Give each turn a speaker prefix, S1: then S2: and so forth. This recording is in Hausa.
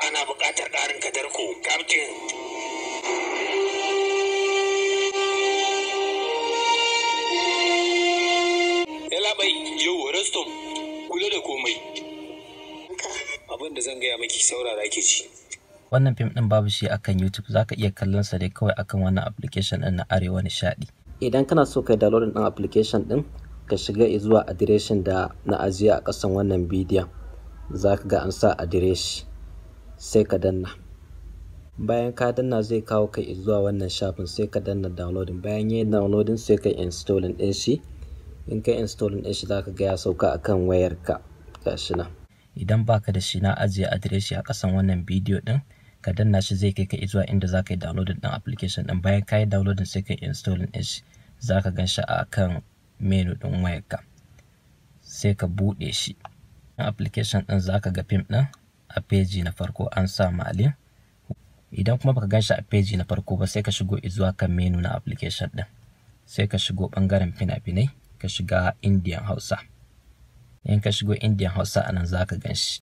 S1: ana buƙatar ƙarin kadarko, Captain. Labai, yau Rastom, kula da komai. Abin da zan gaya miki saurara ke ci.
S2: Wannan fim ɗin babu shi akan YouTube, zaka iya kallon sa dai kawai akan wannan application ɗin na Arewa Nishaɗi. Idan kana so kai download ɗin application ɗin, ka shiga zuwa adireshin da na ajiye a ƙasan wannan bidiyon. Zaka ga an sa adireshi, sai ka danna. Bayan ka danna zai kawo kai zuwa wannan shafin, sai ka danna downloading. Bayan yayin downloading sai ka installing ɗin shi. In ka installing ɗin shi zaka ga ya sauka akan wayarka. Gashi nan. Idan baka da shi na ajiye adireshi a ƙasan wannan bidiyo ɗin, ka danna shi zai kai ka zuwa inda za ka yi downloading ɗin application ɗin. Bayan ka yi downloading sai ka installing ɗin shi, za ka gan shi a kan menu ɗin wayarka, sai ka buɗe shi. Application ɗin za ka ga fim ɗin a peji na farko an sa malin. Idan kuma baka gan shi a peji na farko ba, sai ka shigo zuwa kan menu na application ɗin, sai ka shigo ɓangaren fina-finai, ka shiga Indian Hausa. In ka shigo Indian Hausa anan za ka gan shi.